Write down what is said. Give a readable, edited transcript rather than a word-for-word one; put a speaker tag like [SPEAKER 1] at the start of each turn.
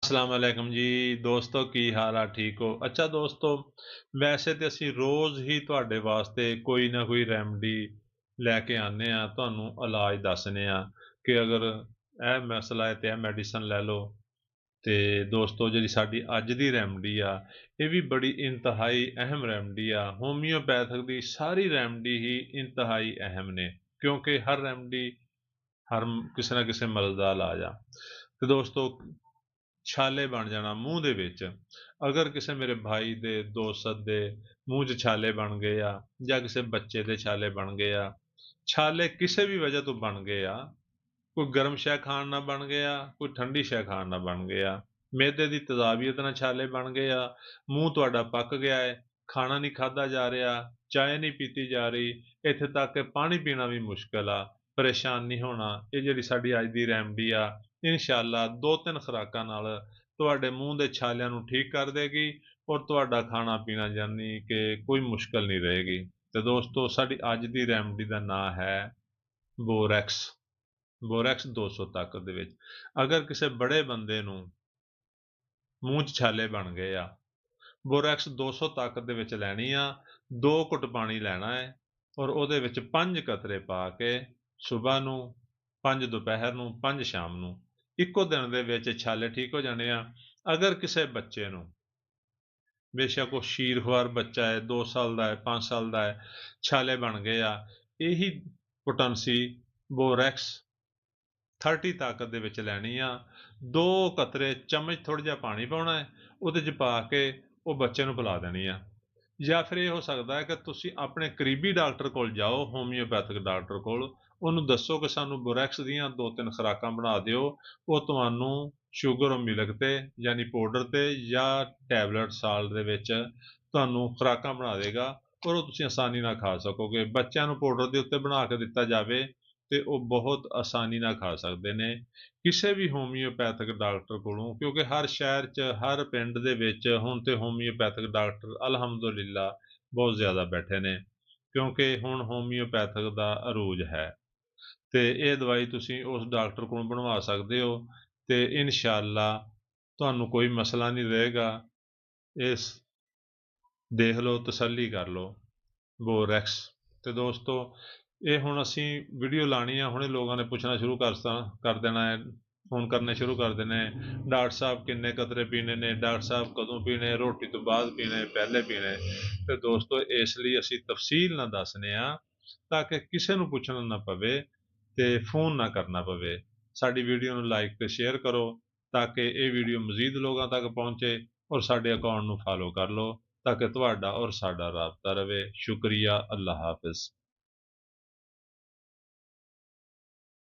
[SPEAKER 1] अस्सलाम वालेकुम जी ਦੋਸਤੋ ਕੀ ਹਾਲ ਆ ਠੀਕ ਹੋ। ਅੱਛਾ ਦੋਸਤੋ, ਵੈਸੇ ਤੇ ਅਸੀਂ ਰੋਜ਼ ਹੀ ਤੁਹਾਡੇ ਵਾਸਤੇ ਕੋਈ ਨਾ ਕੋਈ ਰੈਮਡੀ ਲੈ ਕੇ ਆਉਂਦੇ ਆ, ਤੁਹਾਨੂੰ ਇਲਾਜ ਦੱਸਦੇ ਆ ਕਿ ਅਗਰ ਇਹ ਮਸਲਾ ਹੈ ਤੇ ਇਹ ਮੈਡੀਸਨ ਲੈ ਲਓ। ਤੇ ਦੋਸਤੋ, ਜਿਹੜੀ ਸਾਡੀ ਅੱਜ ਦੀ ਰੈਮਡੀ ਆ, ਇਹ ਵੀ ਬੜੀ ਇੰਤਹਾਈ ਅਹਿਮ ਰੈਮਡੀ ਆ। ਹੋਮਿਓਪੈਥਿਕ ਦੀ ਸਾਰੀ ਰੈਮਡੀ ਹੀ ਇੰਤਹਾਈ ਅਹਿਮ ਨੇ, ਕਿਉਂਕਿ ਹਰ ਰੈਮਡੀ ਹਰ ਕਿਸੇ ਨਾ ਕਿਸੇ ਮਰਜ਼ ਦਾ ਇਲਾਜ ਆ। ਤੇ ਦੋਸਤੋ, ਛਾਲੇ ਬਣ ਜਾਣਾ ਮੂੰਹ ਦੇ ਵਿੱਚ। ਅਗਰ ਕਿਸੇ ਮੇਰੇ ਭਾਈ ਦੇ, ਦੋਸਤ ਦੇ ਮੂੰਹ 'ਚ ਛਾਲੇ ਬਣ ਗਏ ਆ, ਜਾਂ ਕਿਸੇ ਬੱਚੇ ਦੇ ਛਾਲੇ ਬਣ ਗਏ ਆ, ਛਾਲੇ ਕਿਸੇ ਵੀ ਵਜ੍ਹਾ ਤੋਂ ਬਣ ਗਏ ਆ, ਕੋਈ ਗਰਮ ਸ਼ੈ ਖਾਣ ਨਾਲ ਬਣ ਗਏ ਆ, ਕੋਈ ਠੰਡੀ ਸ਼ੈ ਖਾਣ ਨਾਲ ਬਣ ਗਏ ਆ, ਮਿਹਦੇ ਦੀ ਤੇਜ਼ਾਬੀਅਤ ਨਾਲ ਛਾਲੇ ਬਣ ਗਏ ਆ, ਮੂੰਹ ਤੁਹਾਡਾ ਪੱਕ ਗਿਆ ਹੈ, ਖਾਣਾ ਨਹੀਂ ਖਾਧਾ ਜਾ ਰਿਹਾ, ਚਾਹ ਨਹੀਂ ਪੀਤੀ ਜਾ ਰਹੀ, ਇੱਥੇ ਤੱਕ ਕਿ ਪਾਣੀ ਪੀਣਾ ਵੀ ਮੁਸ਼ਕਿਲ ਆ, ਪਰੇਸ਼ਾਨ ਨਹੀਂ ਹੋਣਾ। ਇਹ ਜਿਹੜੀ ਸਾਡੀ ਅੱਜ ਦੀ ਰੈਮਡੀ ਆ, ਇਨਸ਼ਾਅੱਲਾ 2-3 ਖੁਰਾਕਾਂ ਨਾਲ ਤੁਹਾਡੇ ਮੂੰਹ ਦੇ ਛਾਲਿਆਂ ਨੂੰ ਠੀਕ ਕਰ ਦੇਗੀ, ਔਰ ਤੁਹਾਡਾ ਖਾਣਾ ਪੀਣਾ ਯਾਨੀ ਕਿ ਕੋਈ ਮੁਸ਼ਕਿਲ ਨਹੀਂ ਰਹੇਗੀ। ਤੇ ਦੋਸਤੋ, ਸਾਡੀ ਅੱਜ ਦੀ ਰੈਮਡੀ ਦਾ ਨਾਂ ਹੈ ਬੋਰੈਕਸ। ਬੋਰੈਕਸ 200 ਤਾਕਤ ਦੇ ਵਿੱਚ। ਅਗਰ ਕਿਸੇ ਬੜੇ ਬੰਦੇ ਨੂੰ ਮੂੰਹ 'ਚ ਛਾਲੇ ਬਣ ਗਏ ਆ, ਬੋਰੈਕਸ 200 ਤਾਕਤ ਦੇ ਵਿੱਚ ਲੈਣੀ ਆ। 2 ਘੁੱਟ ਪਾਣੀ ਲੈਣਾ ਹੈ, ਔਰ ਉਹਦੇ ਵਿੱਚ 5 ਕਤਰੇ ਪਾ ਕੇ ਸੁਬਾਹ ਨੂੰ, 5 ਦੁਪਹਿਰ ਨੂੰ, 5 ਸ਼ਾਮ ਨੂੰ, ਇੱਕੋ ਦਿਨ ਦੇ ਵਿੱਚ ਛਾਲੇ ਠੀਕ ਹੋ ਜਾਣੇ ਆ। ਅਗਰ ਕਿਸੇ ਬੱਚੇ ਨੂੰ, ਬੇਸ਼ੱਕ ਉਹ ਸ਼ੀਰਖੁਆਰ ਬੱਚਾ ਹੈ, 2 ਸਾਲ ਦਾ ਹੈ, 5 ਸਾਲ ਦਾ ਹੈ, ਛਾਲੇ ਬਣ ਗਏ ਆ, ਇਹੀ ਪੋਟੈਂਸੀ ਬੋਰੈਕਸ 30 ਤਾਕਤ ਦੇ ਵਿੱਚ ਲੈਣੀ ਆ। 2 ਕਤਰੇ ਚਮਚ ਥੋੜ੍ਹਾ ਜਿਹਾ ਪਾਣੀ ਪਾਉਣਾ ਹੈ, ਉਹਦੇ 'ਚ ਪਾ ਕੇ ਉਹ ਬੱਚੇ ਨੂੰ ਪਿਲਾ ਦੇਣੀ ਆ। ਜਾਂ ਫਿਰ ਇਹ ਹੋ ਸਕਦਾ ਹੈ ਕਿ ਤੁਸੀਂ ਆਪਣੇ ਕਰੀਬੀ ਡਾਕਟਰ ਕੋਲ ਜਾਓ, ਹੋਮਿਓਪੈਥਿਕ ਡਾਕਟਰ ਕੋਲ, ਉਹਨੂੰ ਦੱਸੋ ਕਿ ਸਾਨੂੰ ਬੋਰੈਕਸ ਦੀਆਂ 2-3 ਖੁਰਾਕਾਂ ਬਣਾ ਦਿਓ। ਉਹ ਤੁਹਾਨੂੰ ਸ਼ੂਗਰ ਮਿਲਕ ਤੇ ਯਾਨੀ ਪਾਊਡਰ ਤੇ ਜਾਂ ਟੈਬਲੇਟ ਸਾਲ ਦੇ ਵਿੱਚ ਤੁਹਾਨੂੰ ਖੁਰਾਕਾਂ ਬਣਾ ਦੇਗਾ, ਔਰ ਉਹ ਤੁਸੀਂ ਆਸਾਨੀ ਨਾਲ ਖਾ ਸਕੋਗੇ। ਬੱਚਿਆਂ ਨੂੰ ਪਾਊਡਰ ਦੇ ਉੱਤੇ ਬਣਾ ਕੇ ਦਿੱਤਾ ਜਾਵੇ ਤੇ ਉਹ ਬਹੁਤ ਆਸਾਨੀ ਨਾਲ ਖਾ ਸਕਦੇ ਨੇ ਕਿਸੇ ਵੀ ਹੋਮਿਓਪੈਥਿਕ ਡਾਕਟਰ ਕੋਲੋਂ, ਕਿਉਂਕਿ ਹਰ ਸ਼ਹਿਰ 'ਚ, ਹਰ ਪਿੰਡ ਦੇ ਵਿੱਚ ਹੁਣ ਤੇ ਹੋਮਿਓਪੈਥਿਕ ਡਾਕਟਰ ਅਲਹਮਦੁਲਿਲਾ ਬਹੁਤ ਜ਼ਿਆਦਾ ਬੈਠੇ ਨੇ, ਕਿਉਂਕਿ ਹੁਣ ਹੋਮਿਓਪੈਥਿਕ ਦਾ ਅਰੂਜ ਹੈ। ਤੇ ਇਹ ਦਵਾਈ ਤੁਸੀਂ ਉਸ ਡਾਕਟਰ ਕੋਲੋਂ ਬਣਵਾ ਸਕਦੇ ਹੋ, ਤੇ ਇਨਸ਼ਾਅੱਲਾ ਤੁਹਾਨੂੰ ਕੋਈ ਮਸਲਾ ਨਹੀਂ ਰਹੇਗਾ। ਇਸ ਦੇਖ ਲਓ, ਤਸੱਲੀ ਕਰ ਲਓ ਬੋਰੈਕਸ। ਤੇ ਦੋਸਤੋ, ਇਹ ਹੁਣ ਅਸੀਂ ਵੀਡੀਓ ਲਾਣੀ ਆ, ਹੁਣੇ ਲੋਕਾਂ ਨੇ ਪੁੱਛਣਾ ਸ਼ੁਰੂ ਕਰ ਦੇਣਾ ਹੈ, ਫੋਨ ਕਰਨੇ ਸ਼ੁਰੂ ਕਰ ਦੇਣੇ, ਡਾਕਟਰ ਸਾਹਿਬ ਕਿੰਨੇ ਕਤਰੇ ਪੀਣੇ ਨੇ, ਡਾਕਟਰ ਸਾਹਿਬ ਕਦੋਂ ਪੀਣੇ, ਰੋਟੀ ਤੋਂ ਬਾਅਦ ਪੀਣੇ, ਪਹਿਲੇ ਪੀਣੇ। ਤੇ ਦੋਸਤੋ, ਇਸ ਲਈ ਅਸੀਂ ਤਫਸੀਲ ਨਾਲ ਦੱਸਦੇ ਹਾਂ ਤਾਂ ਕਿ ਕਿਸੇ ਨੂੰ ਪੁੱਛਣਾ ਨਾ ਪਵੇ ਤੇ ਫੋਨ ਨਾ ਕਰਨਾ ਪਵੇ। ਸਾਡੀ ਵੀਡੀਓ ਨੂੰ ਲਾਈਕ ਤੇ ਸ਼ੇਅਰ ਕਰੋ ਤਾਂ ਕਿ ਇਹ ਵੀਡੀਓ ਮਜ਼ੀਦ ਲੋਕਾਂ ਤੱਕ ਪਹੁੰਚੇ, ਔਰ ਸਾਡੇ ਅਕਾਊਂਟ ਨੂੰ ਫਾਲੋ ਕਰ ਲਓ ਤਾਂ ਕਿ ਤੁਹਾਡਾ ਔਰ ਸਾਡਾ ਰਾਬਤਾ ਰਵੇ। ਸ਼ੁਕਰੀਆ, ਅੱਲਾ ਹਾਫਿਜ਼।